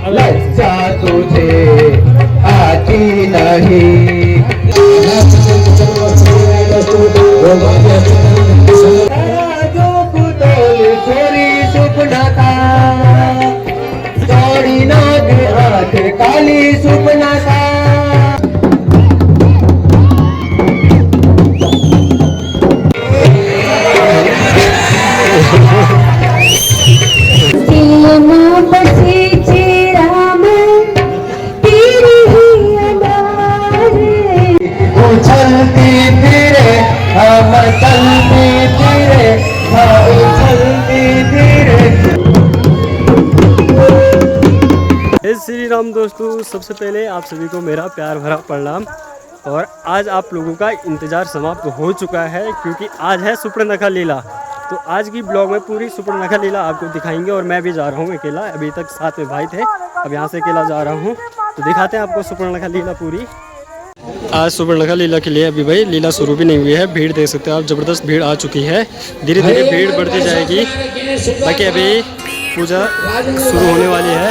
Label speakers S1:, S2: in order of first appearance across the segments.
S1: लज्जा तुझे आती नहीं। छोरी सुपना का चौड़ी नाग आंख काली सुपना का। चलती फिरे हम चलती फिरे चलती फिरे।
S2: श्री राम दोस्तों, सबसे पहले आप सभी को मेरा प्यार भरा प्रणाम। और आज आप लोगों का इंतज़ार समाप्त हो चुका है, क्योंकि आज है सुपर्णखा लीला। तो आज की ब्लॉग में पूरी सुपर्णखा लीला आपको दिखाएंगे। और मैं भी जा रहा हूँ अकेला, अभी तक साथ में भाई थे, अब यहाँ से अकेला जा रहा हूँ। तो दिखाते हैं आपको सुपर्णखा लीला पूरी। आज सुपर्णखा लीला के लिए अभी भाई लीला शुरू भी नहीं हुई है। भीड़ देख सकते हो आप, ज़बरदस्त भीड़ आ चुकी है। धीरे धीरे भीड़ बढ़ती जाएगी। बाकी अभी पूजा शुरू होने वाली है।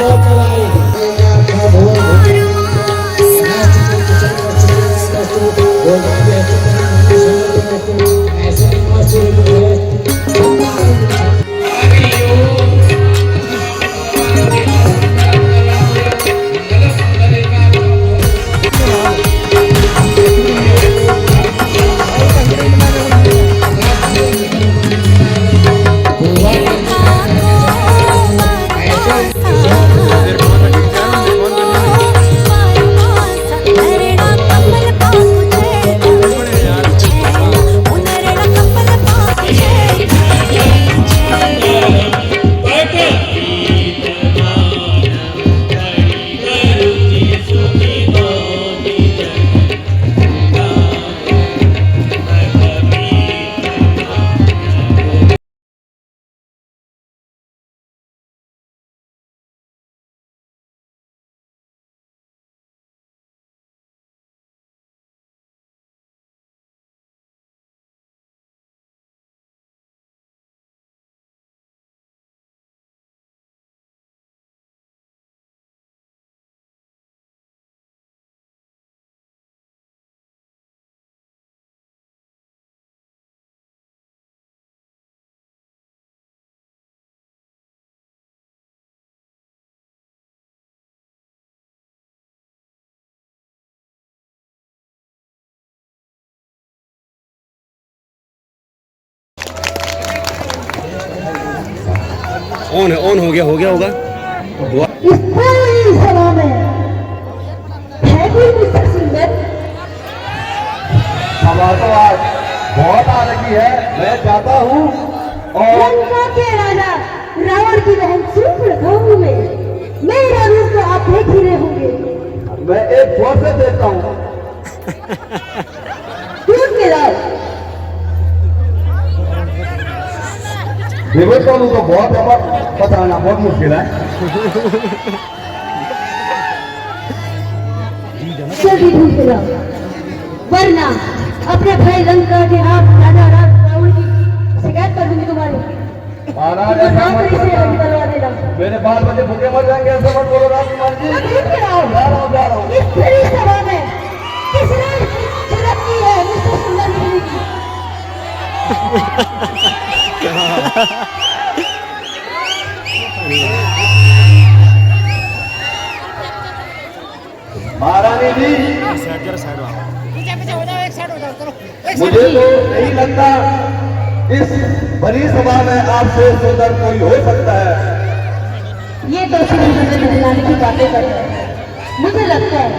S2: ऑन हो गया होगा।
S3: इस पूरी सभा में है कोई मुझसे सुंदर?
S1: सभा तो आज बहुत आ रही है, मैं चाहता हूँ। और
S3: लंका के राजा रावण की बहन सुपर्णखा हूँ मैं। मेरा रूप तो आप देख ही रहे होंगे।
S1: मैं एक जोर से देखता हूँ।
S3: क्यों के राज
S1: विवेक तो बहुत बताना बहुत मुश्किल है।
S3: जल्दी ढूंढ लाओ, वरना अपने भाई लंका के हाथ राजा रावण की शिकायत कर दूंगी तुम्हारी।
S1: महाराज मेरे बाल बच्चे भूखे मर जाएंगे, ऐसा मत बोलो राजकुमार जी। जा रहा हूँ।
S3: इस पूरी सभा में किसने जरूरत की है मुझसे सुंदर मिलने की?
S1: महारानी जी, मुझे तो नहीं लगता इस बड़ी सभा में आपसे सुंदर कोई हो सकता है।
S3: ये तो की बातें करते हैं। मुझे लगता है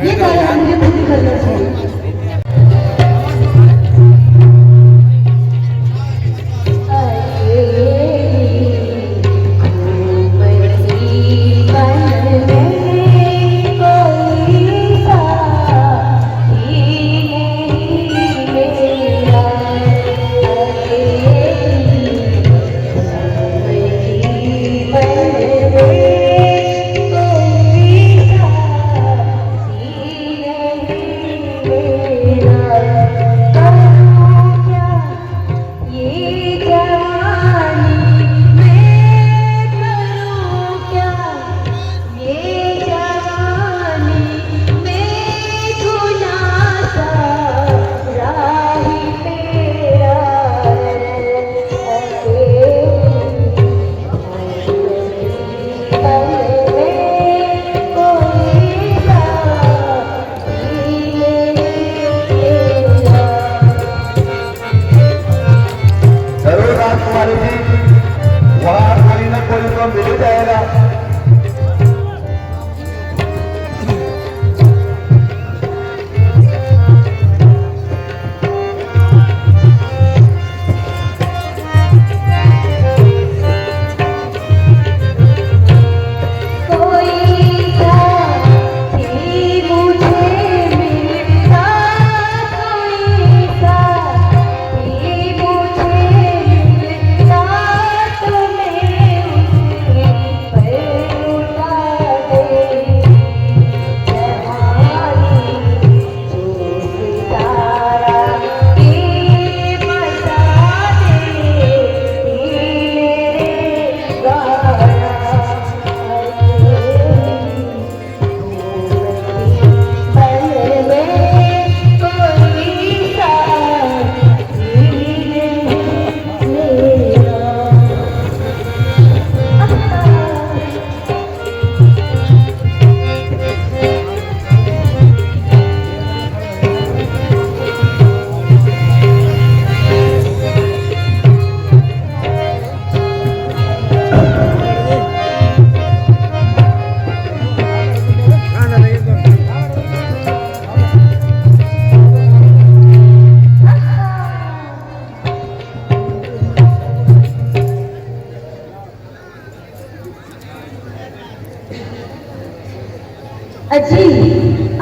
S3: ये कार्य मुझे पूरी करना चाहिए।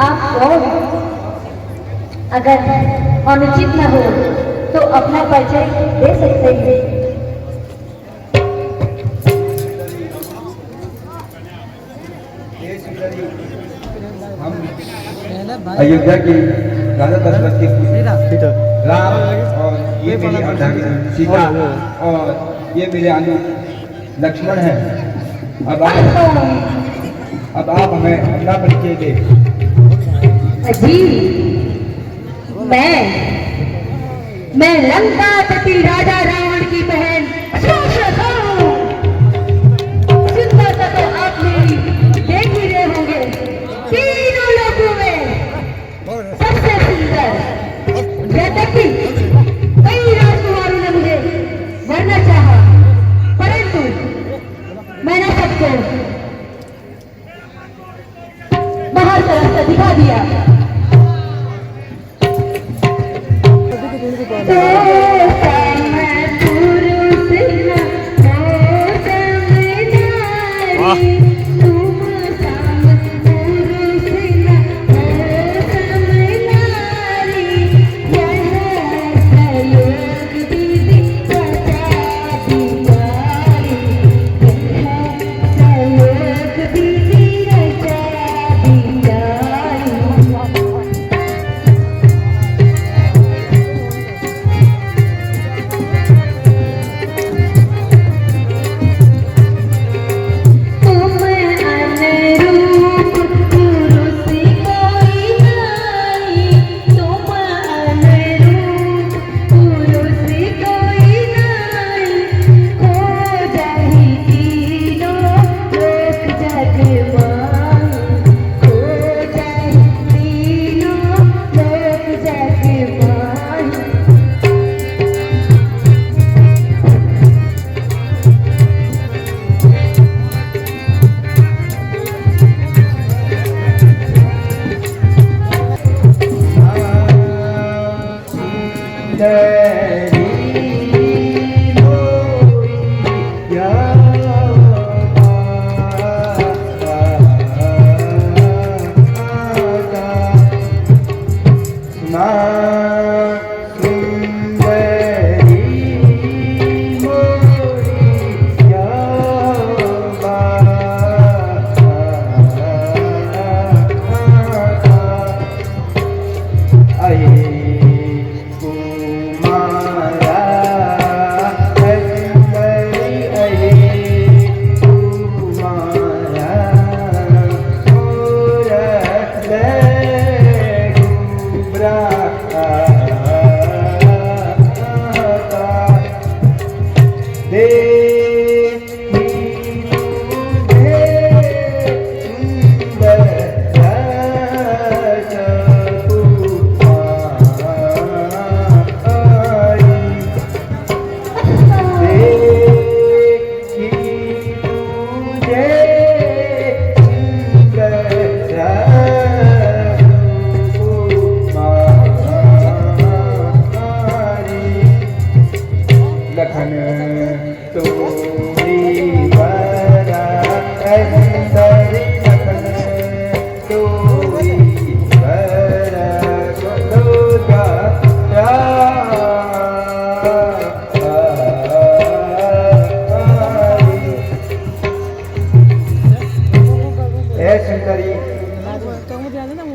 S3: आप कौन? अगर अनुचित न हो तो अपना परिचय दे सकते हैं।
S1: हम अयोध्या की राजा दशरथ के पुत्र राम और ये मेरी अर्धांगिनी सीता और ये मेरे अनु लक्ष्मण हैं। अब आप हमें अपना परिचय दे।
S3: जी, मैं लंकापति राजा रावण की बहन सुंदरता तो आप मेरी देख ही रहे होंगे। तीनों लोगों में सबसे सुंदर। यद्यपि कई राजकुमारों ने मुझे वरना चाहा, परंतु मैंने सबको बाहर तरफ से दिखा दिया।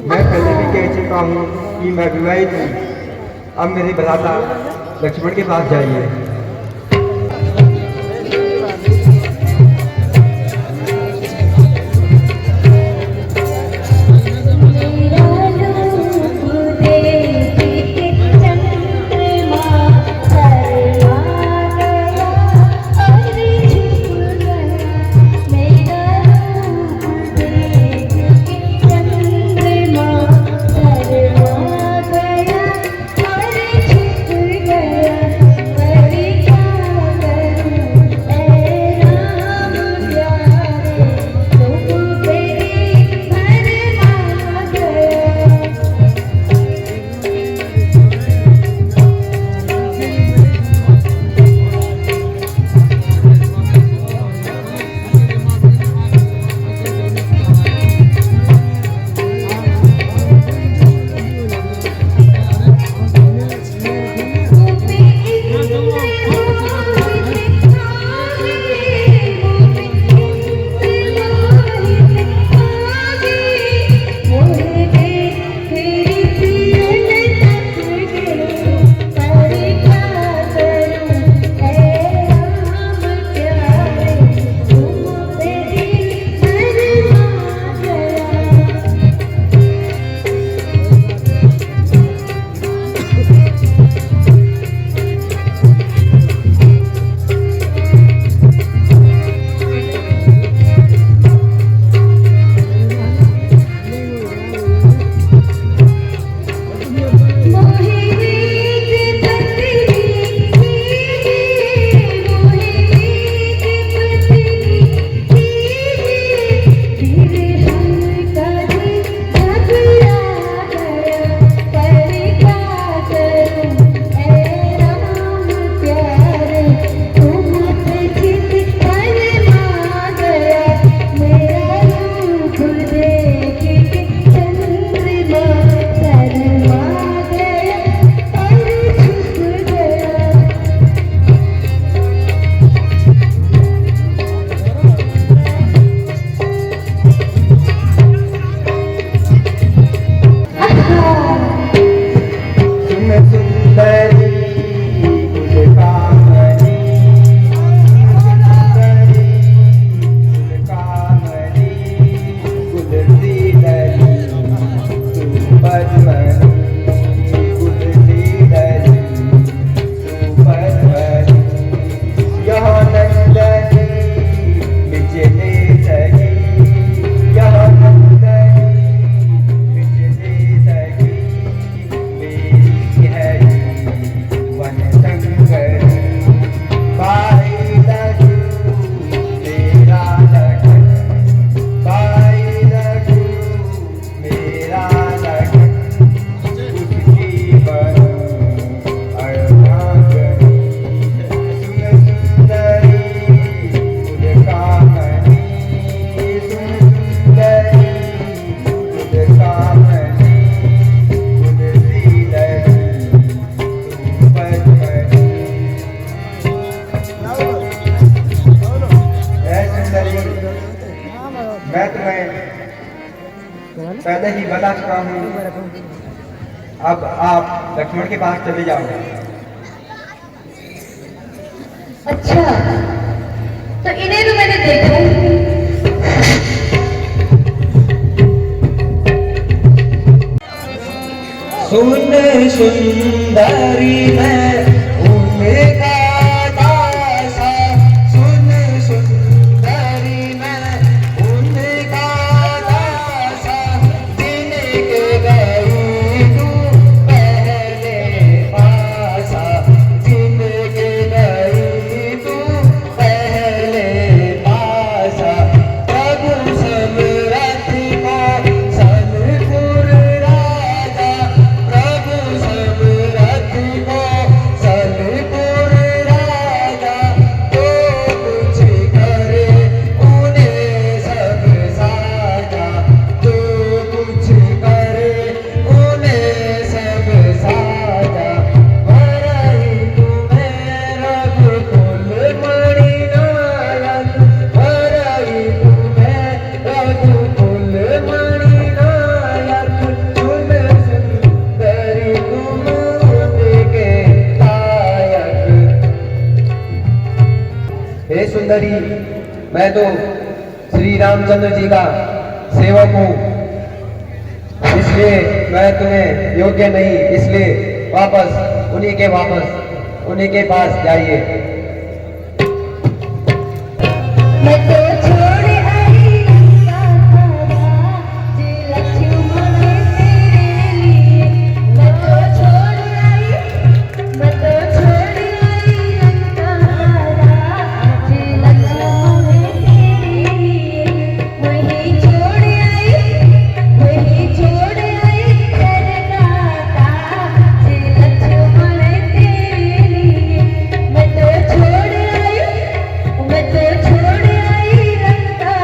S1: मैं पहले भी कह चुका हूँ कि मैं विवाहित हूँ। अब मेरे भ्राता लक्ष्मण के पास जाइए।
S3: Thank you.
S1: मैं तुम्हें पहले ही बता चुका हूँ। अब आप लक्ष्मण के पास चले जाओ।
S3: अच्छा, तो इन्हें तो मैंने देखा।
S1: सुन सुंदरी मैं उनका दासा, सुन सुंदरी मैं उनका दासा, जिनके गई तू पहले पासा, जिनके गई तू पहले पासा। प्रभु समरथ को सनपुर राजा, प्रभु समरथ को सनपुर राजा, जो कुछ करे उन्हें सब साजा, जो कुछ करे उन्हें सब साजा। वरहि तुम्हें रघुकुल मणि नायक, वरहि तुम्हें रघुकुल मणि नायक, सुन सुंदरी तुम उनके लायक। हे सुंदरी, मैं तो श्री रामचंद्र जी का सेवक हूँ, इसलिए मैं तुम्हें योग्य नहीं, इसलिए वापस उन्हीं के पास जाइए।
S3: मैं तो छोड़ आई लंका जी लक्ष्मण तेरे लिए। मैं तो छोड़ आई लंका जी लक्ष्मण तेरे लिए। वही छोड़ आई सरनाता जी लक्ष्मण तेरे लिए। मैं तो छोड़ आई लंका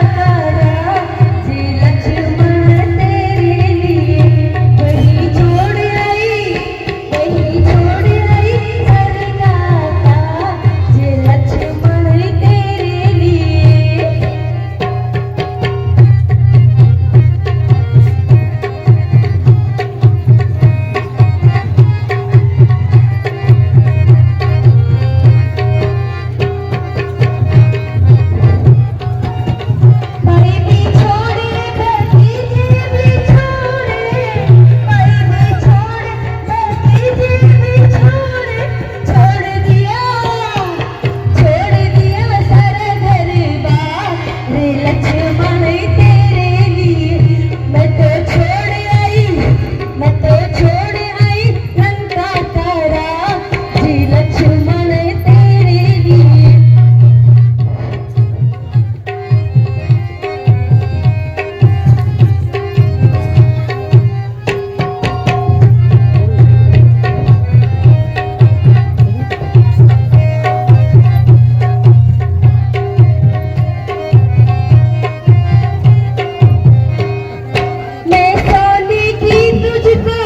S3: जी लक्ष्मण तेरे लिए। वही छोड़ आई सरनाता जी लक्ष्मण तेरे लिए। भाई भी छोड़े, भतीजे भी छोड़े, भाई भी छोड़े, भतीजे भी छोड़े, छोड़ दिया सारा घर-बार रे लक्ष्मण तेरे लिए। मैं तो छोड़ आई लंका तारा जी लक्ष्मण तेरे लिए। मैं सोने की तुझको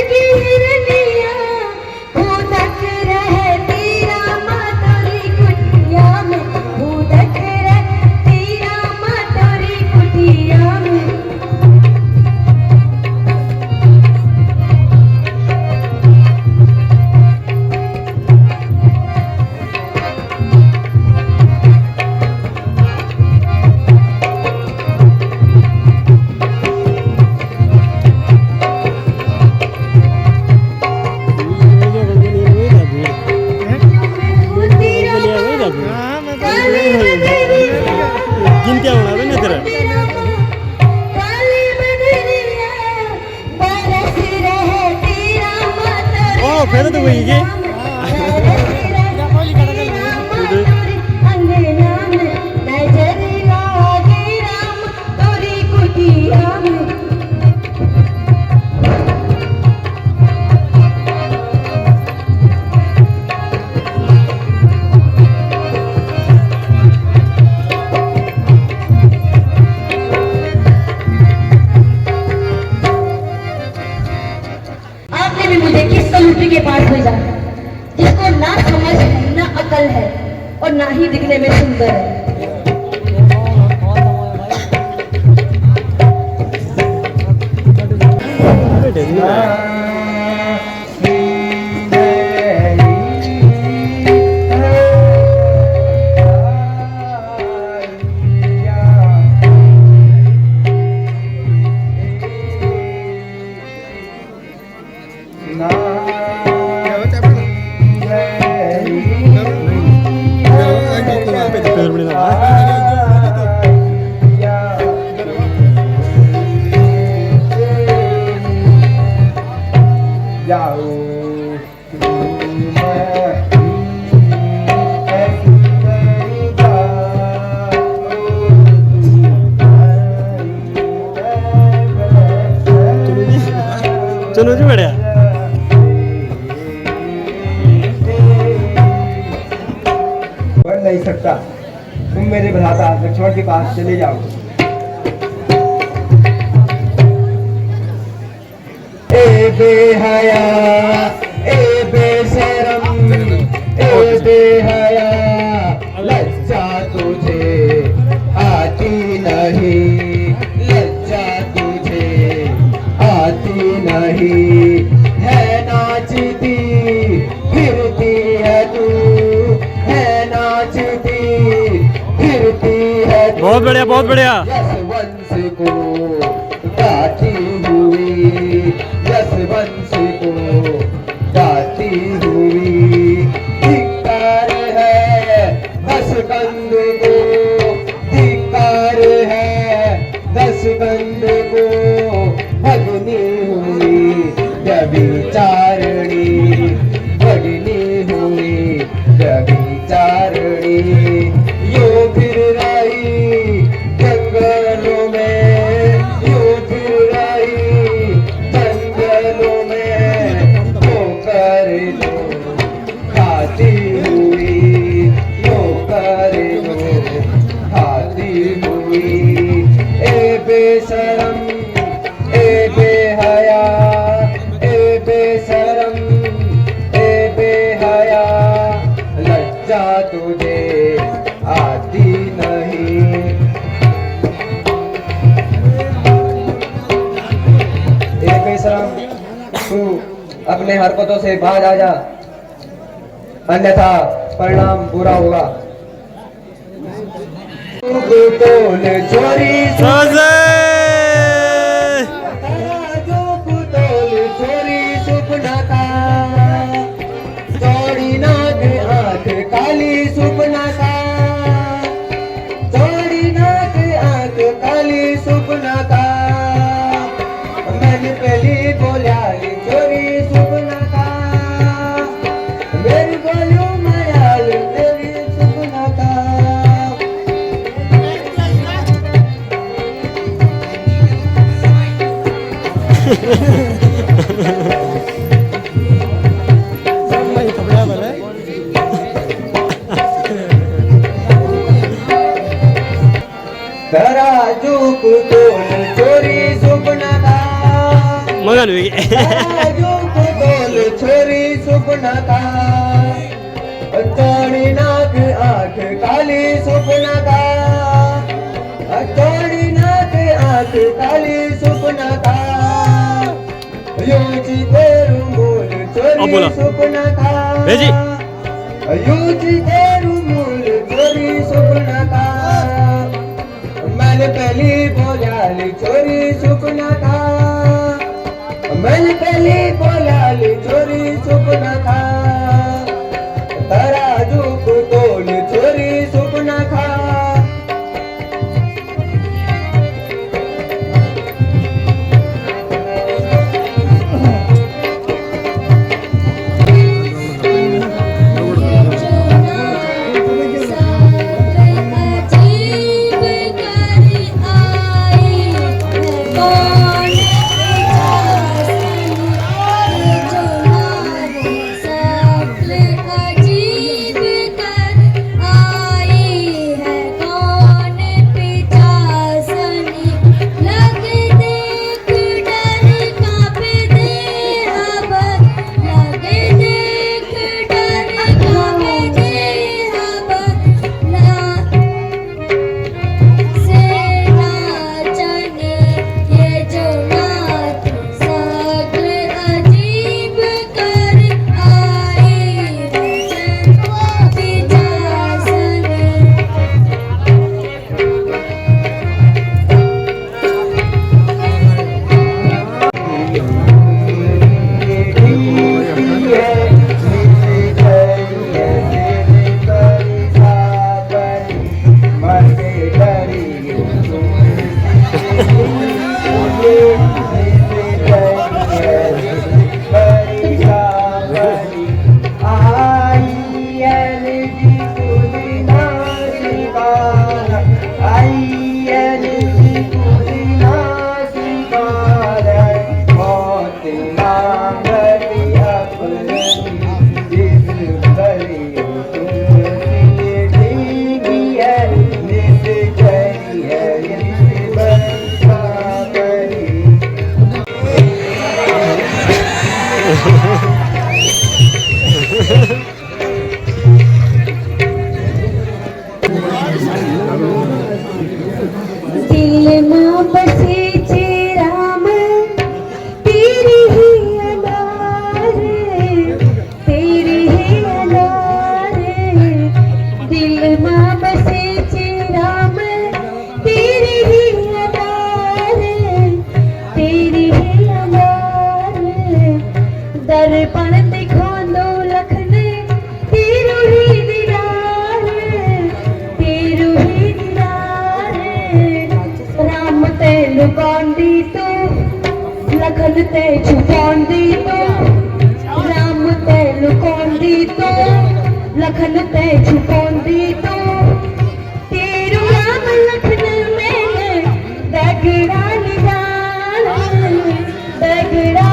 S3: की हिरनिया भूतक रहती रामा तोरी कुटिया में, भूतक रहती रामा तोरी कुटिया में।
S2: जिन क्या होना ना तेरा
S3: काली बदरिया बरस रहती रामा तोरी
S2: ओ फिर तो वही के
S3: अंगना में नजर लागे रामा तोरी कुटिया में। आपने भी मुझे किस कलुटी के पास भेजा जिसको ना समझ है, ना अकल है और ना ही दिखने में सुंदर है।
S2: चलो जी बढ़िया
S1: बढ़ नहीं सकता, तुम मेरे भ्राता लक्ष्मण के पास चले जाओ। ए बेहया, ए बेशरम, ए बेहया, लज्जा तुझे आती नहीं, लज्जा तुझे आती नहीं, है नाचती फिरती है तू, है नाचती फिरती है तू।
S2: बहुत बढ़िया बहुत बढ़िया।
S1: यशवंश को गाती हुई, यशवंश को गाती हुई, धिक्कार है दशकंद को, धिक्कार है दशकंद को, भगनी हुई व्यभिचारिणी, भगनी हुई व्यभिचारिणी, यो फिर रही जंगलों में, यो फिर रही जंगलों में, ठोकर लो खाती हुई, ठोकर लो खाती हुई। ए बेशरम, ए बेहया, ए बेशरम, ए बेहया, लज्जा तुझे आती नहीं। ए बेशरम, तू अपने हरकतों से बाहर आ जा, अन्यथा परिणाम बुरा होगा। तोल चोरी जो तोल चोरी सुपना का, चौड़ी नाक आंख काली सुपना का, चौड़ी नाक आंख काली सुपना का, मैंने पहली बोलिया चोरी सुपना का, मेरी बोलू मयाल तेरी सुपना का। तराजू को तोल चोरी सुपना का,
S2: मगन हुई
S1: तराजू सुपना का चौड़ी नाक आंख काली सुपना का यूं जीते रूमूल चोरी सुपना का यूं जीते रूमूल चोरी सुपना का मैंने पहली बोलाली चोरी सुपना का मैंने पहली बोलाली चोरी सुपना का तराजू को तोल चोरी सुपना का
S3: दर्पण दिखांदो लखने तेरू ही दीदार राम ते लुकांदी तो लखन ते छुपांदी तो राम ते लुकांदी तो लखन ते छुपांदी तो तेरू राम लखन में दगड़ा निगार दगड़ा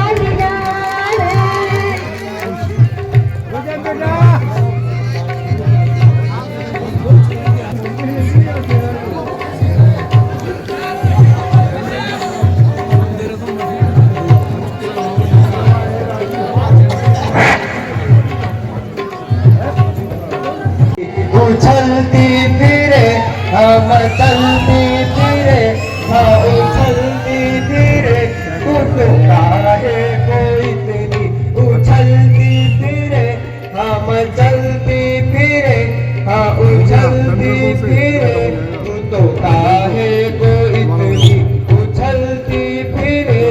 S1: उछलती फिरे हम चलती फिरे हाँ उछलती फिरे उठता है कोई तेरी उछलती फिरे हम चलती फिरे हाँ उछलती फिरे उठता है कोई तेरी उछलती फिरे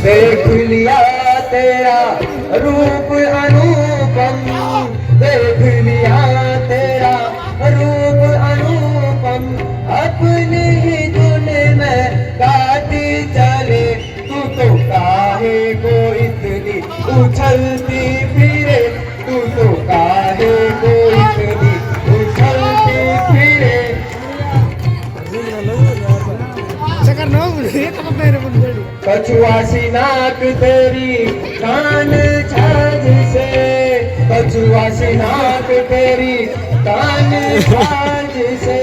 S1: देख लिया तेरा रूप अनुपम देख लिया तेरा रूप अनुपम अपनी ही धुन में गाती चले तू तो काहे को इतनी उछलती फिरे तू तो काहे को इतनी उछलती फिरे कछुआ सी नाक तेरी कान छाछ से कछुआ सी नाक तेरी कान छाछ से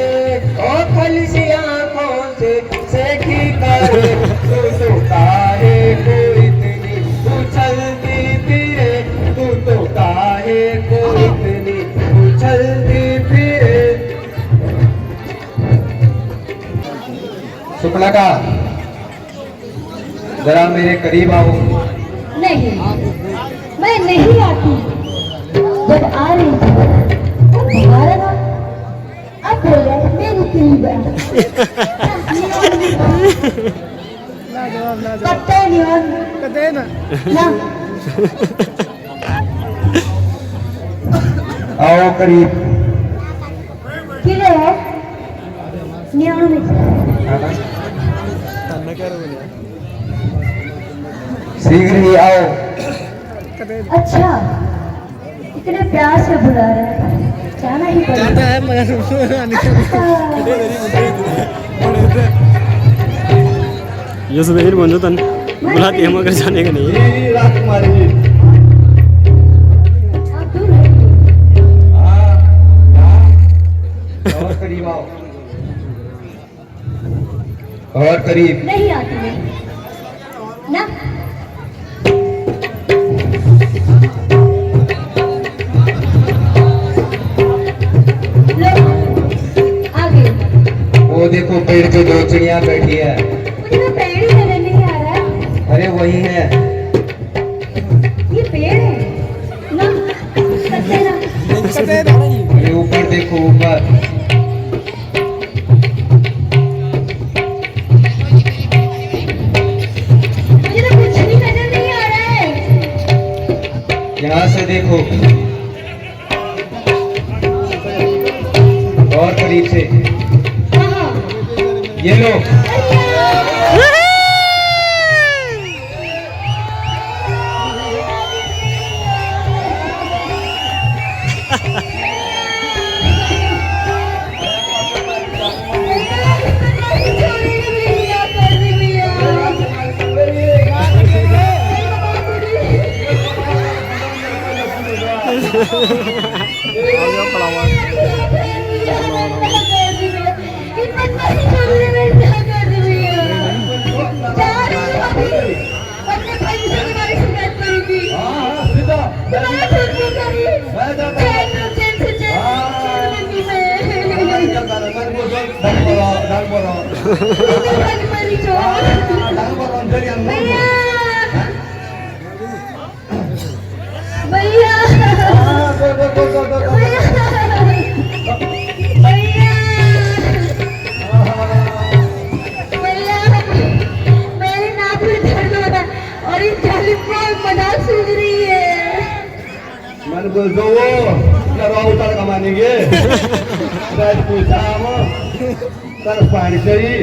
S1: ओ खलसी आंखों से सेखी करे तू तो काहे को इतनी उछलती शुक्ला का जरा मेरे करीब आओ।
S3: नहीं, मैं नहीं आती। जब आ रही थी तब भारत अब बोले मेरी करीब पत्ते नियन ना
S1: आओ करीब।
S3: किले है नियन में
S1: शीघ्र ही आओ।
S3: अच्छा, इतने प्यार से बुला रहे हैं, जाना ही पड़ेगा।
S2: ये सब यही बंद तन बुलाती है मगर जाने का नहीं है।
S1: राजकुमारी जी
S3: आप दूर रहिए।
S1: और करीब आओ। और करीब।
S3: नहीं आती मैं ना। लो, आगे।
S1: वो देखो पेड़ पे दो चिड़िया बैठी है।
S3: मुझे तो पेड़ ही नजर नहीं आ रहा है।
S1: अरे वही है।
S3: ये पेड़ है ना, कत्ते ना।
S1: अरे ऊपर देखो ऊपर।
S3: मुझे तो कुछ भी नजर नहीं आ रहा है।
S1: यहाँ से देखो और करीब से।
S3: हाँ,
S1: ये लो।
S3: भैया मेरे नाक में दर्द हो रहा है और इस जाली पर मजाक सूझ रही है।
S1: मैंने बोल दो वो क्या उतर कमानेंगे पूछा हम सर पानी चाहिए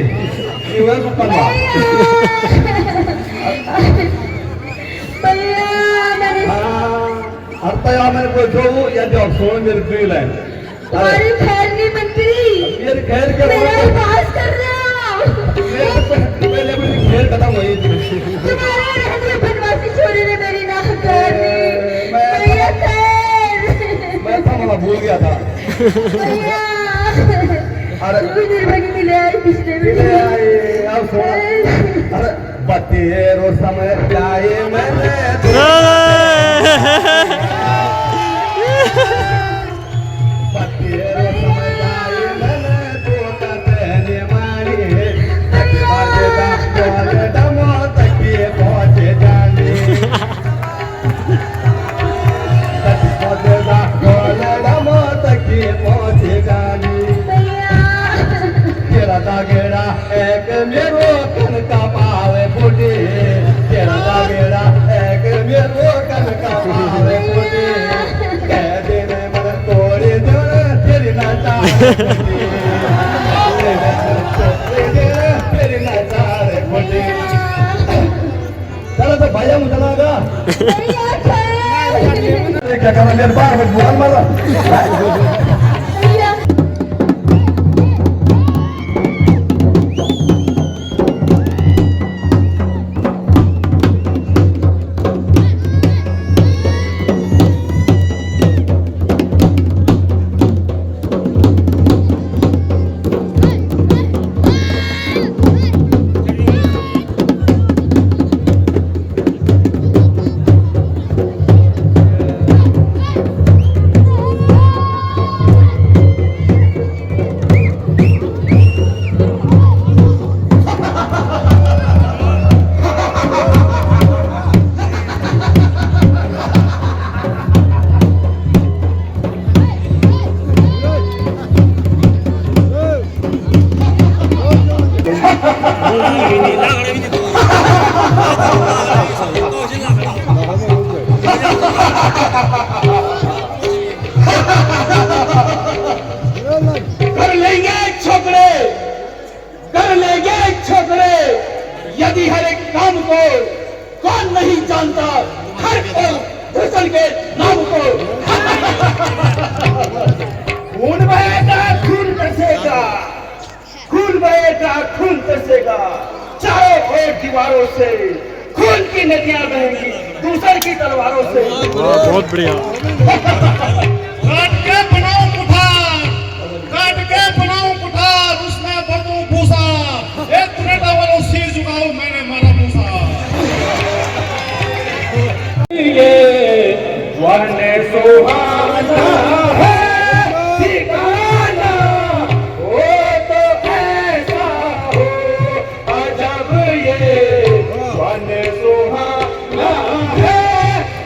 S3: भैया मैंने
S1: अब तो यार मैंने बोल दो या जॉब सोन मेरे फील है
S3: तुम्हारी खैर नहीं मंत्री
S1: मेरे खैर के
S3: मेरा उपवास कर रहा हूँ।
S1: पहले मेरी खेल खत्म हुई
S3: तुम्हारे रहते बनवासी छोरे ने मेरी नाक काट दी। भैया खैर
S1: मैं था मैं भूल गया था
S3: भैया
S1: अरे
S3: तुम भी निर्भगी मिले आए पिछले भी
S1: अब सोना अरे बतेरो समय लाए मैंने बतेरो समय लाए मैंने तो कहने मानी बाजेदा बोले दमो तकिए पहुंचे जाने बाजेदा बोले दमो तकिए पहुंचे जाने तेरा दागेड़ा एक मेरो कन का पावे फूटे तेरा दागेड़ा एक मेरो कन का पावे फूटे कह देने मन तोड़े दे तेरी नाचा तेरी नाचा रे फूटे चलो तो भैया मुझे लगा
S3: भैया खैर
S1: क्या करना मेरे बार में बुआ मारा
S3: भैया
S1: कर लेंगे छोकरे, कर लेंगे छोकरे, यदि हर एक काम को कौन नहीं जानता हर पल भूषण के नाम को। खून बहेगा खून तरसेगा, खून बहेगा खून तरसेगा, चारों ओर दीवारों से खून की नदियां बहेंगी दूसर की तलवारों से।
S2: बहुत बढ़िया।
S4: काट के बनाऊं कुठार, काट के बनाऊं कुठार, उसमें भर दूं भूसा, एक तुरेटा वालों सिर झुकाऊं मैंने मारा मूसा।
S1: ये वन सुहाना है ठिकाना, वो तो ऐसा हो अजब, ये वन सुहाना है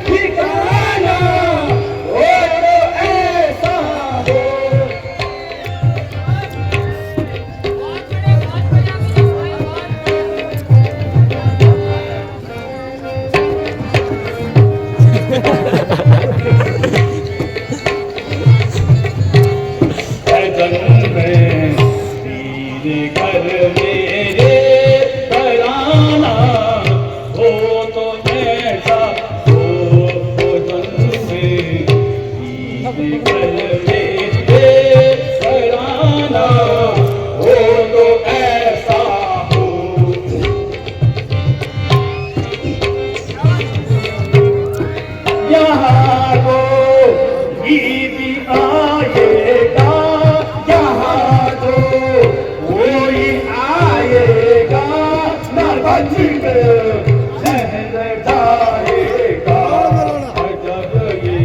S1: ठिकाना, वो तो ऐसा हो। जन्म में तेरे घर मेरे घराना, हो तो ऐसा हो जन्म में तेरे घर मेरे घराना, हो तो ऐसा हो। यहाँ को गीत आएगा, यहाँ को कोई आएगा, न बच के शहर जाएगा, अजब ये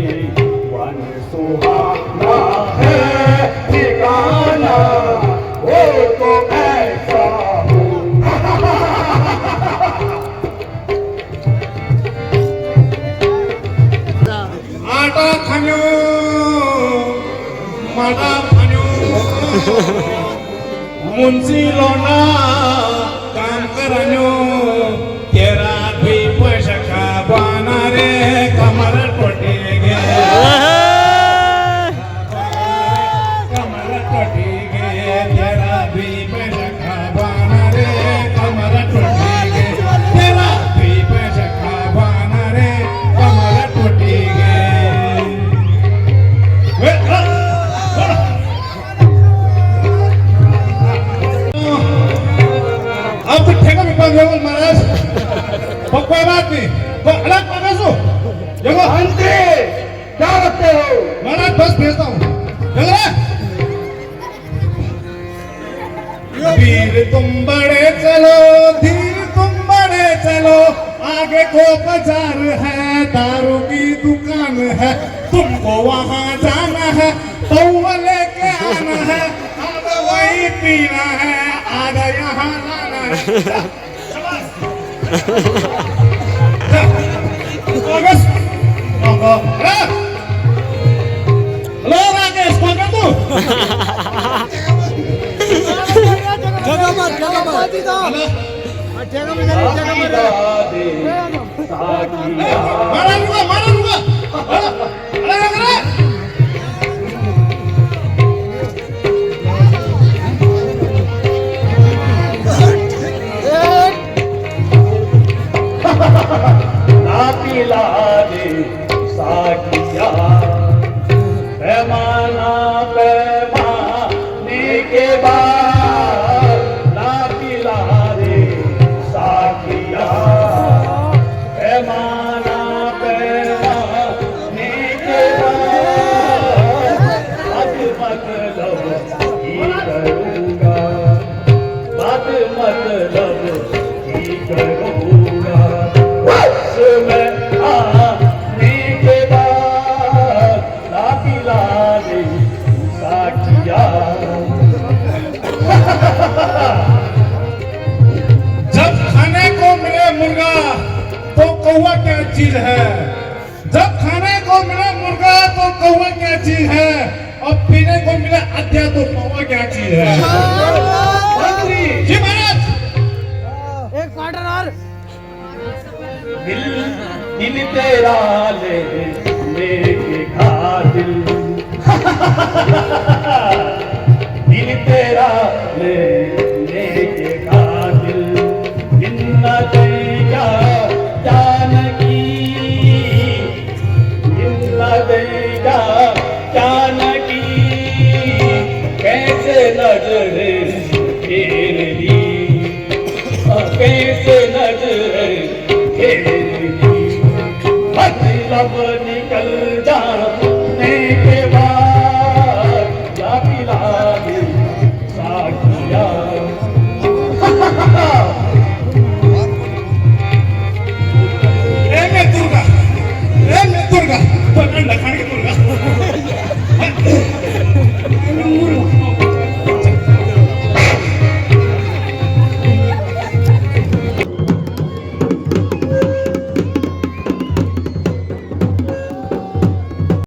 S1: वन सुहाना है ठिकाना, वो तो ऐसा हो।
S4: आटा खान्यो, माटा खान्यो, मुंशी लोना काम करान्यो, तेरा भी पैसा का बाना रे कमर टोटे गे, कमर टोटे गे, तेरा भी पैसा का बाना रे कमर टोटे गे, तेरा भी पैसा का बाना रे कमर टोटे गे। अब तो ठेका में पास हो महाराज, कोई बात नहीं, तो अलग पास हो, जगह
S1: अंते क्या रखते हो?
S4: महाराज बस भेजता हूँ, जगह धीर तुम बड़े चलो, धीर तुम बड़े चलो, आगे को बाजार है, दारू की दुकान है, तुमको वहाँ जाना है, पौवा लेके आना है, आधा वही पीना है, आधा यहाँ लाना है। हेलो राकेश, कौन है तू? मारा लूंगा, मारा लूंगा। अरे अरे
S1: ना पिला दे साकिया, पैमाना पैमाने के बाद, ना पिला दे साकिया, पैमाना पैमाने के बाद, बात मतलब ही करूँगा, बात मतलब ही करूँगा, मैं आने के बाद ना पिला दे साकिया।
S4: जब खाने को मिले मुर्गा तो कौवा क्या चीज है? जब खाने को मिले मुर्गा तो कौवा क्या चीज है? और पीने को मिले अद्या तो कौवा क्या चीज है?
S1: मंत्री
S4: जी महाराज।
S1: दिल तेरा लेके खा दिल दिल तेरा लेके खा दिल जिन्ना देगा जानकी जिन्ना देगा जानकी कैसे नजर फेर ली कैसे नजर